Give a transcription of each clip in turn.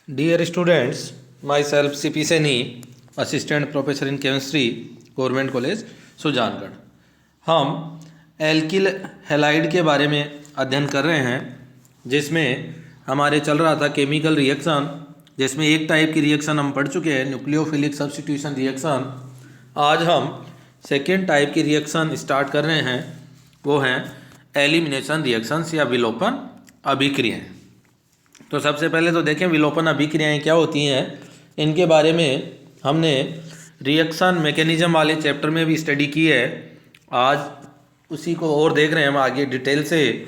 Dear students, myself CP Seni, Assistant Professor in Chemistry, Government College, Sujangarh. हम alkyl halide के बारे में अध्ययन कर रहे हैं, जिसमें हमारे चल रहा था केमिकल रिएक्शन, जिसमें एक टाइप की रिएक्शन हम पढ़ चुके हैं, न्यूक्लियोफिलिक सब्स्टिट्यूशन रिएक्शन। आज हम सेकेंड टाइप की रिएक्शन स्टार्ट कर रहे हैं, वो हैं एलिमिनेशन रिएक्शंस या विलोपन अभिक्रियाएँ। तो सबसे पहले तो देखें विलोपन अभिक्रियाएँ क्या होती हैं। इनके बारे में हमने रिएक्शन मैकेनिज्म वाले चैप्टर में भी स्टडी की है। आज उसी को और देख रहे हैं हम आगे डिटेल से।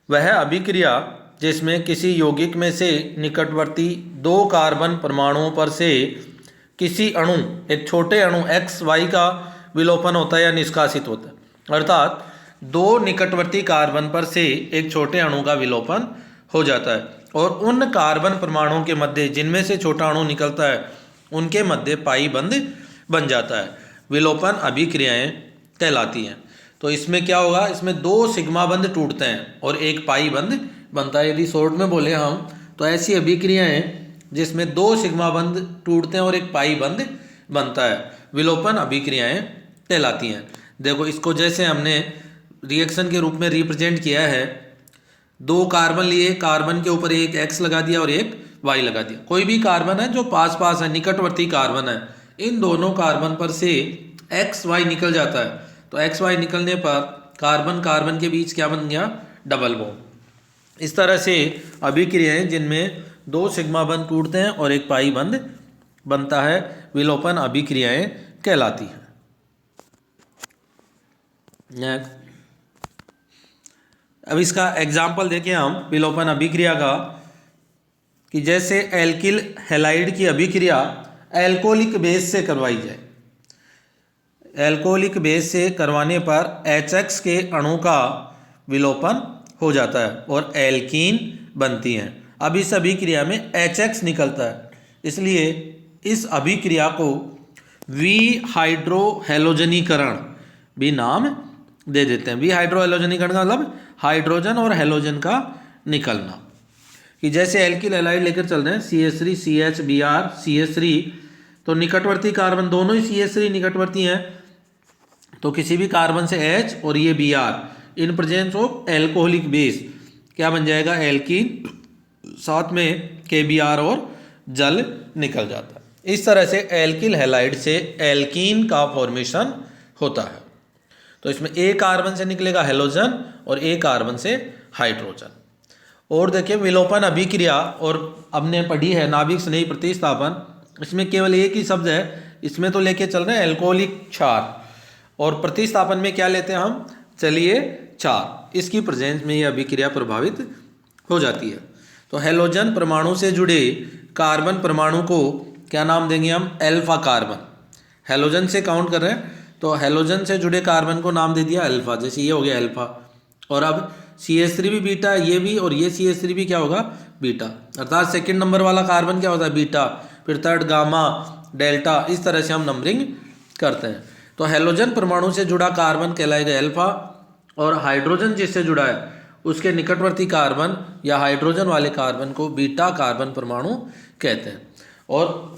वह अभिक्रिया जिसमें किसी यौगिक में से निकटवर्ती दो कार्बन परमाणुओं पर से किसी अणु, एक छोटे अणु XY का विलोपन होता है या निष्कासित होता है। अर्थात दो निकटवर्ती कार्बन पर से एक छोटे अणु का विलोपन हो जाता है और उन कार्बन परमाणुओं के मध्य जिनमें से छोटा अणु निकलता है उनके मध्य पाई बंध बन जाता है। विलोपन अभिक्रियाएं कहलाती हैं। तो इसमें क्या होगा, इसमें दो सिग्मा बंध टूटते हैं और एक पाई बंध बनता है। यदि शॉर्ट में बोले हम तो ऐसी अभिक्रियाएं जिसमें दो सिग्मा बंध टूटते हैं और एक पाई बंध बनता है, विलोपन अभिक्रियाएं कहलाती हैं। देखो इसको जैसे हमने रिएक्शन के रूप में रिप्रेजेंट किया है, दो कार्बन लिए, कार्बन के ऊपर एक X लगा दिया और एक Y लगा दिया। कोई भी कार्बन है जो पास पास है, निकटवर्ती कार्बन है, इन दोनों कार्बन पर से XY निकल जाता है। तो XY निकलने पर कार्बन कार्बन के बीच क्या बन गया, डबल बॉन्ड। इस तरह से अभिक्रियाएं जिनमें दो सिग्मा बंध टूटते हैं और एक पाई बंध बनता है, विलोपन अभिक्रियाएं कहलाती हैं। नेक्स्ट, अब इसका एग्जाम्पल देखें हम विलोपन अभिक्रिया का, कि जैसे एल्किल हैलाइड की अभिक्रिया एल्कोहलिक बेस से करवाई जाए। एल्कोहलिक बेस से करवाने पर HX के अणु का विलोपन हो जाता है और एल्कीन बनती हैं। अब इस अभिक्रिया में HX निकलता है, इसलिए इस अभिक्रिया को विहाइड्रोहैलोजनीकरण भी नाम दे देते हैं। विहाइड्रोहैलोजनीकरण का मतलब हाइड्रोजन और हैलोजन का निकलना। कि जैसे एल्किल हैलाइड लेकर चल रहे हैं CH3 CH Br CH3, तो निकटवर्ती कार्बन दोनों ही CH3 निकटवर्ती हैं, तो किसी भी कार्बन से H और ये Br in presence of alcoholic base क्या बन जाएगा, एल्कीन, साथ में KBr और जल निकल जाता है। इस तरह से एल्किल हैलाइड से एल्कीन का फॉर्मेशन होता है। तो इसमें एक कार्बन से निकलेगा हैलोजन और एक कार्बन से हाइड्रोजन। और देखिए विलोपन अभिक्रिया, और हमने पढ़ी है नाभिक स्नेही प्रतिस्थापन, इसमें केवल एक ही शब्द है, इसमें तो लेके चल रहे हैं एल्कोहलिक क्षार, और प्रतिस्थापन में क्या लेते हैं हम, चलिए क्षार। इसकी प्रेजेंस में ये अभिक्रिया प्रभावित हो जाती है। तो हैलोजन परमाणु से जुड़े कार्बन परमाणु को क्या नाम देंगे हम, एल्फा कार्बन। हैलोजन से काउंट कर रहे हैं तो हैलोजन से जुड़े कार्बन को नाम दे दिया अल्फा, जैसे ये हो गया अल्फा। और अब CH3 भी बीटा, ये भी, और ये CH3 भी क्या होगा, बीटा। अर्थात सेकंड नंबर वाला कार्बन क्या होता है, बीटा, फिर थर्ड गामा, डेल्टा, इस तरह से हम नंबरिंग करते हैं। तो हैलोजन परमाणु से जुड़ा कार्बन कहलाएगा अल्फा, और हाइड्रोजन जिससे जुड़ा है उसके निकटवर्ती कार्बन या हाइड्रोजन वाले कार्बन को बीटा कार्बन परमाणु कहते हैं। और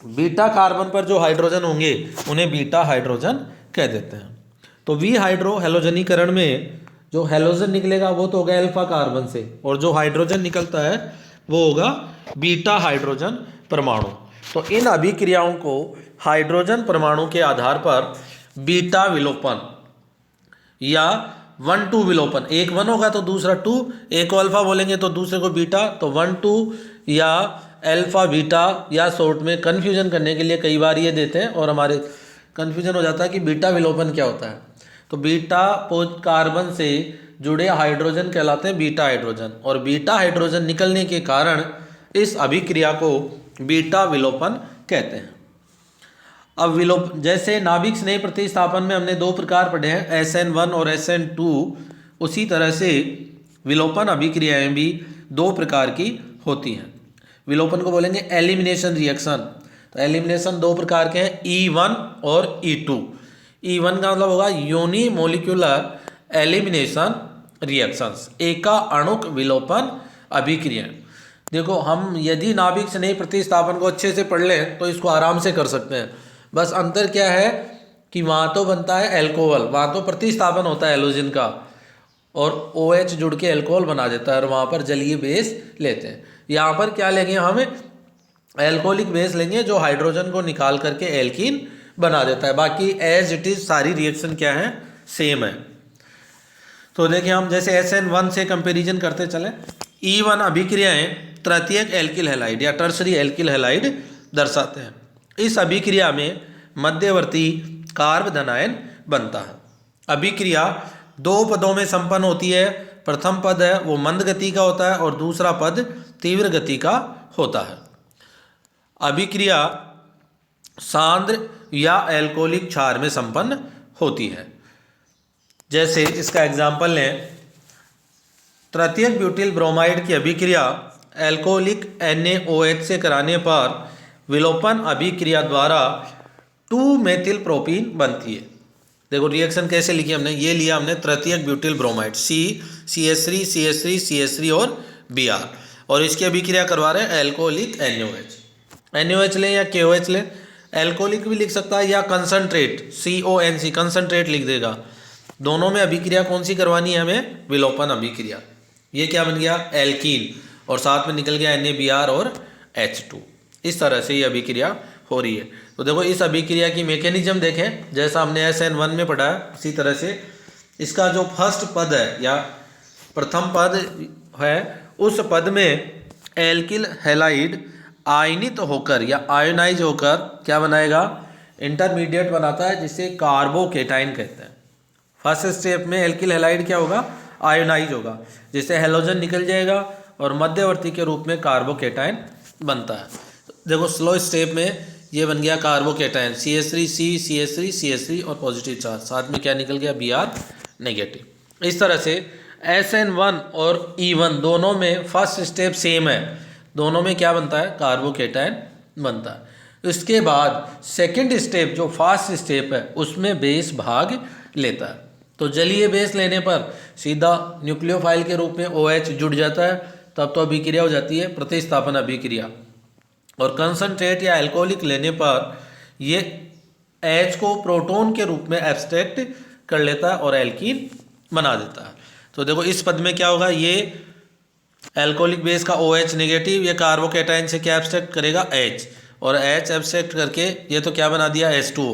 बीटा कार्बन पर जो हाइड्रोजन होंगे उन्हें बीटा हाइड्रोजन कह देते हैं। तो विहाइड्रोहैलोजनीकरण में जो हैलोजन निकलेगा वो तो होगा अल्फा कार्बन से, और जो हाइड्रोजन निकलता है वो होगा बीटा हाइड्रोजन परमाणु। तो इन अभिक्रियाओं को हाइड्रोजन परमाणु के आधार पर बीटा विलोपन या 1-2 विलोपन, एक 1 होगा तो दूसरा 2, एक को अल्फा बोलेंगे तो दूसरे को बीटा, तो 1-2 या अल्फा बीटा, या शॉर्ट में कन्फ्यूजन करने के लिए कई बार ये देते हैं और हमारे कन्फ्यूजन हो जाता है कि बीटा विलोपन क्या होता है। तो बीटा कार्बन से जुड़े हाइड्रोजन कहलाते हैं बीटा हाइड्रोजन, और बीटा हाइड्रोजन निकलने के कारण इस अभिक्रिया को बीटा विलोपन कहते हैं। अब जैसे नाभिक स्नेही प्रतिस्थापन में हमने दो प्रकार पढ़े हैं, SN1 और SN2, उसी तरह से विलोपन अभिक्रियाएं भी दो प्रकार की होती हैं। विलोपन को बोलेंगे एलिमिनेशन रिएक्शन। तो एलिमिनेशन दो प्रकार के हैं, E1 और E2। E1 का मतलब होगा यूनिमोलिक्यूलर एलिमिनेशन रिएक्शंस, एका अणुक विलोपन अभिक्रिया। देखो हम यदि नाभिक से नहीं प्रतिस्थापन को अच्छे से पढ़ लें तो इसको आराम से कर सकते हैं। बस अंतर क्या है कि वहाँ तो बनता है एल्कोहल, वहाँ तो प्रतिस्थापन होता है एलोजिन का और OH जुड़ के एल्कोहल बना देता है और वहाँ पर जलीय बेस लेते हैं। यहाँ पर क्या लेंगे हम, एल्कोहलिक बेस लेंगे जो हाइड्रोजन को निकाल करके एल्कीन बना देता है। बाकी एज इट इज सारी रिएक्शन क्या है, सेम है। तो देखिए हम जैसे SN1 से कंपैरिजन करते चले, E1 अभिक्रियाएं तृतीयक एल्किल हैलाइड या टर्सरी एल्किल हैलाइड दर्शाते हैं। इस अभिक्रिया में मध्यवर्ती कार्ब धनायन बनता है। अभिक्रिया दो पदों में संपन्न होती है। प्रथम पद है वो मंद गति का होता है और दूसरा पद तीव्र गति का होता है। अभिक्रिया सांद्र या एल्कोहलिक क्षार में संपन्न होती है। जैसे इसका एग्जाम्पल लें, तृतीयक ब्यूटिल ब्रोमाइड की अभिक्रिया एल्कोहलिक NaOH से कराने पर विलोपन अभिक्रिया द्वारा 2-मेथिल प्रोपीन बनती है। देखो रिएक्शन कैसे लिखी हमने, ये लिया हमने तृतीयक butyl bromide CH3 CH3 CH3 और Br, और इसकी अभिक्रिया करवा रहे हैं एल्कोहलिक NaOH लें या KOH लें, एल्कोहलिक भी लिख सकता है या कंसनट्रेट CONC कंसनट्रेट लिख देगा। दोनों में अभिक्रिया कौन सी करवानी है हमें, विलोपन अभिक्रिया। ये क्या बन गया, एल्कीन, और साथ में निकल गया NaBr और H2। इस तरह से ये अभिक्रिया हो रही है। तो देखो इस अभिक्रिया की मैकेनिज्म देखें, जैसा हमने SN1 में पढ़ा है इसी तरह से इसका जो फर्स्ट पद है या प्रथम पद है उस पद में एल्किल हैलाइड आयनित होकर या आयोनाइज होकर क्या बनाएगा, इंटरमीडिएट बनाता है जिसे कार्बोकेटाइन कहते हैं। फर्स्ट स्टेप में एल्किल हैलाइड क्या होगा, आयोनाइज होगा, जिससे हेलोजन निकल जाएगा और मध्यवर्ती के रूप में कार्बोकेटाइन बनता है। देखो स्लो स्टेप में ये बन गया कार्बोकेटाइन CH3C CH3 CH3 और पॉजिटिव चार्ज, साथ में क्या निकल गया Br नेगेटिव। इस तरह से SN1 और E1 दोनों में फर्स्ट स्टेप सेम है, दोनों में क्या बनता है, कार्बोकेटाइन बनता है। इसके बाद सेकंड स्टेप जो फास्ट स्टेप है उसमें बेस भाग लेता है। तो जलीय बेस लेने पर सीधा न्यूक्लियोफाइल के रूप में OH जुड़ जाता है, तब तो अभिक्रिया हो जाती है प्रतिस्थापन अभिक्रिया। और कंसनट्रेट या एल्कोहलिक लेने पर ये H को प्रोटॉन के रूप में एब्स्ट्रैक्ट कर लेता है और एल्कीन बना देता है। तो देखो इस पद में क्या होगा, ये एल्कोहलिक बेस का OH नेगेटिव ये कार्बोकेटाइन से क्या एब्स्ट्रैक्ट करेगा H, और H एब्स्ट्रैक्ट करके ये तो क्या बना दिया H2,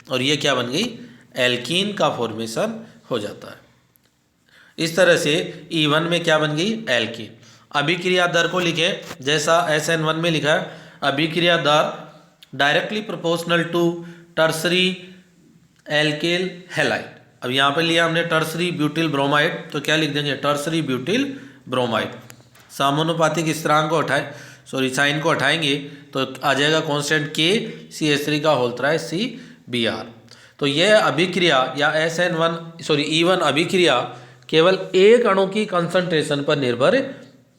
और ये क्या बन गई, एल्कीन का फॉर्मेशन हो जाता है। इस तरह से E1 में क्या बन गई, एल्कीन। अभिक्रिया दर को लिखें जैसा SN1 में लिखा है, अभिक्रिया दर directly proportional to tertiary alkyl halide. अब यहाँ पे लिया हमने टर्सरी ब्यूटिल ब्रोमाइड, तो क्या लिख देंगे, टर्सरी ब्यूटिल ब्रोमाइड। समानुपातिक स्थिरांक को साइन को हटाएंगे तो आ जाएगा कांस्टेंट K CH3 का होल त्रिज्या CBr। तो यह अभिक्रिया या E1 अभिक्रिया केवल एक अणु की कंसंट्रेशन पर निर्भर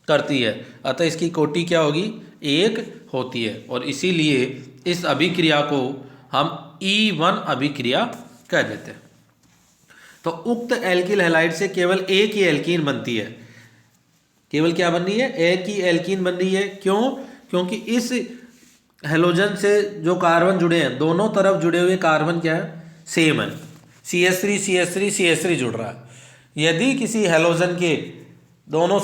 करती है, अतः इसकी कोटि क्या होगी, एक होती है, और इसीलिए इस अभिक्रिया को हम E1 अभिक्रिया कह देते हैं। तो उक्त एल्किल हैलाइड से केवल एक ही एल्कीन बनती है, केवल क्या बन रही है, एक ही एल्कीन बन रही है। क्यों, क्योंकि इस हेलोजन से जो कार्बन जुड़े हैं, दोनों तरफ जुड़े हुए कार्बन क्या है, सेम है, CH3 CH3 CH3 जुड़ रहा है। यदि किसी हेलोजन के दोनों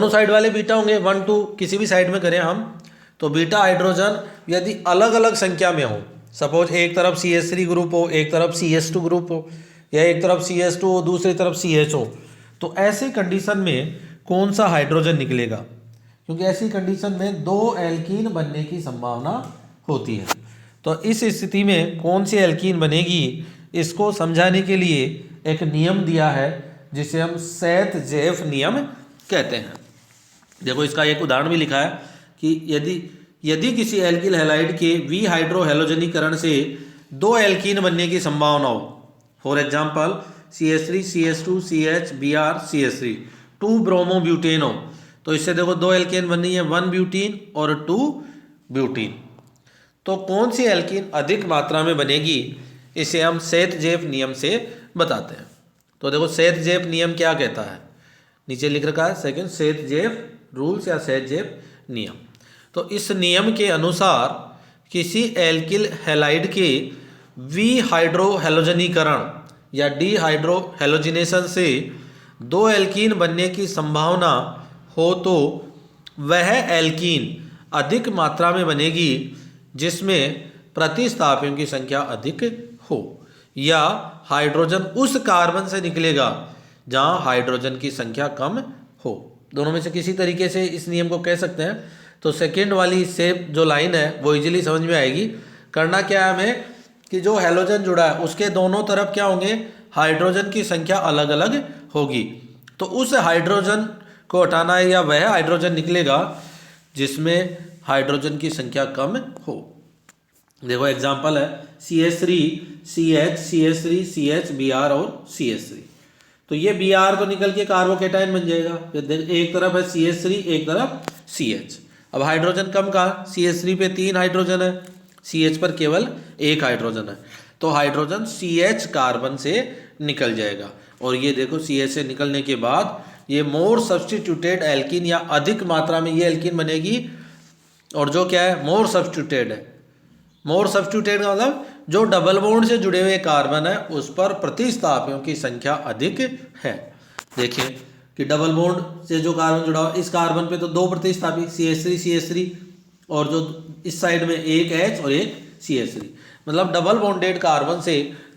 साइड वाले बीटा होंगे, 1 2 किसी भी साइड में करें हम, तो बीटा हाइड्रोजन यदि अलग अलग संख्या में हो, सपोज एक तरफ CH3 ग्रुप हो, एक तरफ CH2 ग्रुप हो, या एक तरफ CH2 हो दूसरी तरफ CH हो, तो ऐसे कंडीशन में कौन सा हाइड्रोजन निकलेगा, क्योंकि ऐसी कंडीशन में 2 एल्कीन बनने की संभावना होती है। तो इस स्थिति में कौन सी एल्कीन बनेगी, इसको समझाने के लिए एक नियम दिया है जिसे हम सेथ-जेफ नियम कहते हैं। देखो इसका एक उदाहरण भी लिखा है कि यदि किसी एल्किल हैलाइड के वी हाइड्रो हैलोजनीकरण से 2 एल्कीन बनने की संभावना हो, for example CH3 CH2 CH Br CH3 2 bromo butane हो, तो इससे देखो 2 एल्केन बन रही है, 1 ब्यूटीन और 2 ब्यूटीन। तो कौन सी एल्कीन अधिक मात्रा में बनेगी, इसे हम सेथ-जेफ नियम से बताते हैं। तो देखो सेथ-जेफ नियम क्या कहता है, नीचे लिख रखा है सेकंड, सेथ-जेफ रूल्स या सेजेब नियम। तो इस नियम के अनुसार किसी एल्किल हैलाइड के विहाइड्रोहेलोजनीकरण या डिहाइड्रोहेलोजिनेशन से दो एल्कीन बनने की संभावना हो तो वह एल्कीन अधिक मात्रा में बनेगी जिसमें प्रतिस्थापियों की संख्या अधिक हो, या हाइड्रोजन उस कार्बन से निकलेगा जहां हाइड्रोजन की संख्या कम हो। दोनों में से किसी तरीके से इस नियम को कह सकते हैं। तो सेकेंड वाली से जो लाइन है वो इजीली समझ में आएगी। करना क्या है हमें कि जो हैलोजन जुड़ा है उसके दोनों तरफ क्या होंगे, हाइड्रोजन की संख्या अलग अलग होगी। तो उस हाइड्रोजन को हटाना है या वह हाइड्रोजन निकलेगा जिसमें हाइड्रोजन की संख्या कम हो। देखो एग्जांपल है CH3 CH CH3 CH Br और CH3। तो ये Br तो निकल के कार्बोकेटाइन बन जाएगा। एक तरफ है CH3 एक तरफ CH। अब हाइड्रोजन कम का CH3 पे 3 हाइड्रोजन है, CH पर केवल 1 हाइड्रोजन है। तो हाइड्रोजन CH कार्बन से निकल जाएगा। और ये देखो CH से निकलने के बाद ये मोर सब्स्टिट्यूटेड एल्कीन या अधिक मात्रा में ये एल्कीन बनेगी। और जो क्या है मोर सब्स्टिट्यूटेड है, मोर सब्स्टिट्यूटेड का मतलब जो डबल बॉन्ड से जुड़े हुए कार्बन है उस पर प्रतिस्थापियों की संख्या अधिक है। देखिए कि डबल बॉन्ड से जो कार्बन जुड़ा हुआ इस कार्बन पे तो 2 प्रतिस्थापी CH3 और जो इस साइड में एक H और एक CH3, मतलब डबल बॉन्डेड कार्बन से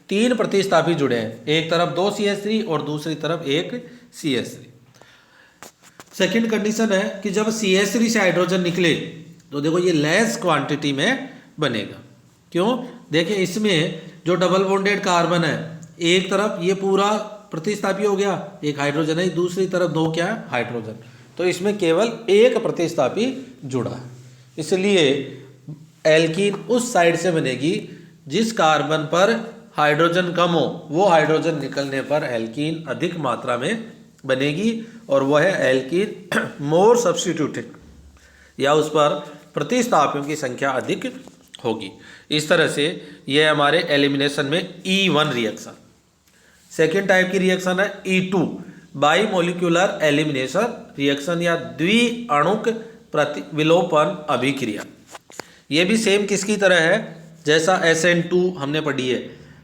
3 प्रतिस्थापी जुड़े हैं। एक तरफ 2 CH3 और दूसरी तरफ एक CH3। सेकेंड कंडीशन है कि जब CH3 से हाइड्रोजन निकले तो देखो ये लेस क्वांटिटी में बनेगा। क्यों, देखिए इसमें जो डबल बॉन्डेड कार्बन है एक तरफ ये पूरा प्रतिस्थापी हो गया, एक हाइड्रोजन है, दूसरी तरफ 2 क्या है हाइड्रोजन, तो इसमें केवल एक प्रतिस्थापी जुड़ा है। इसलिए एल्कीन उस साइड से बनेगी जिस कार्बन पर हाइड्रोजन कम हो, वो हाइड्रोजन निकलने पर एल्कीन अधिक मात्रा में बनेगी और वह है एल्कीन मोर सब्स्टिट्यूटेड या उस पर प्रतिस्थापियों की संख्या अधिक होगी। इस तरह से यह हमारे एलिमिनेशन में E1 रिएक्शन। सेकेंड टाइप की रिएक्शन है E2 by molecular elimination reaction या द्विअणुक विलोपन अभिक्रिया। यह भी सेम किसकी तरह है जैसा SN2 हमने पढ़ी है।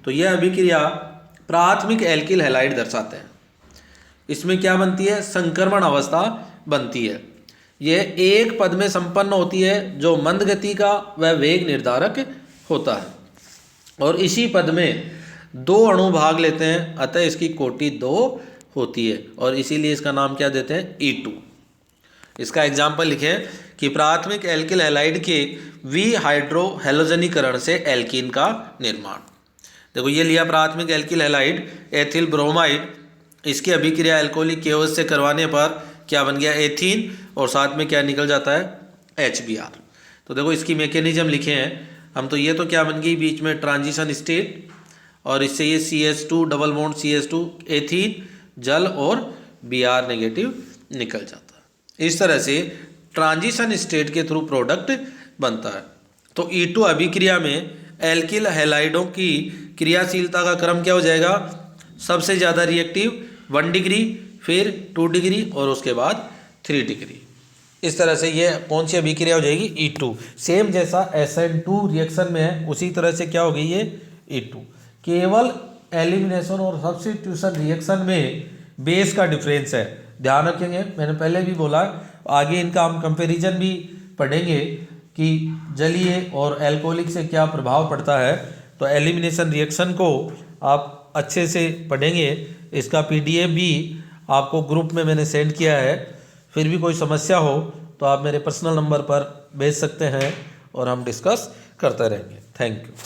तो यह अभिक्रिया प्राथमिक एल्किल हैलाइड दर्शाते हैं। इसमें क्या बनती है, संक्रमण अवस्था बनती है। यह एक पद में संपन्न होती है जो मंद गति का व वेग निर्धारक होता है और इसी पद में 2 अणु भाग लेते हैं, अतः इसकी कोटि 2 होती है और इसीलिए इसका नाम क्या देते हैं E2। इसका एग्जाम्पल लिखें कि प्राथमिक एल्किल हैलाइड के विहाइड्रोहेलोजनीकरण से एल्कीन का निर्माण। देखो ये लिया प्राथमिक एल्किल हैलाइड एथिल ब्रोमाइड, इसकी अभिक्रिया एल्कोहलिक केओस से करवाने पर क्या बन गया एथीन और साथ में क्या निकल जाता है HBr। तो देखो इसकी मैकेनिज्म लिखे हैं हम। तो ये तो क्या बन गई बीच में ट्रांजिशन स्टेट और इससे ये CH2 double bond CH2 ethene जल और Br नेगेटिव निकल जाता है। इस तरह से ट्रांजिशन स्टेट के थ्रू प्रोडक्ट बनता है। तो E2 अभिक्रिया में एल्किल हैलाइडों की क्रियाशीलता का क्रम क्या हो जाएगा, सबसे ज़्यादा रिएक्टिव 1 डिग्री, फिर 2 डिग्री और उसके बाद 3 डिग्री। इस तरह से ये कौन सी अभिक्रिया हो जाएगी E2। सेम जैसा SN2 रिएक्शन में है उसी तरह से क्या हो गई ये E2। केवल एलिमिनेशन और सब्स्टिट्यूशन रिएक्शन में बेस का डिफरेंस है, ध्यान रखेंगे। मैंने पहले भी बोला, आगे इनका हम कंपैरिजन भी पढ़ेंगे कि जलीय और अल्कोहलिक से क्या प्रभाव पड़ता है। तो एलिमिनेशन रिएक्शन को आप अच्छे से पढ़ेंगे। इसका PDF भी आपको ग्रुप में मैंने सेंड किया है। फिर भी कोई समस्या हो तो आप मेरे पर्सनल नंबर पर भेज सकते हैं और हम डिस्कस करते रहेंगे। Thank you.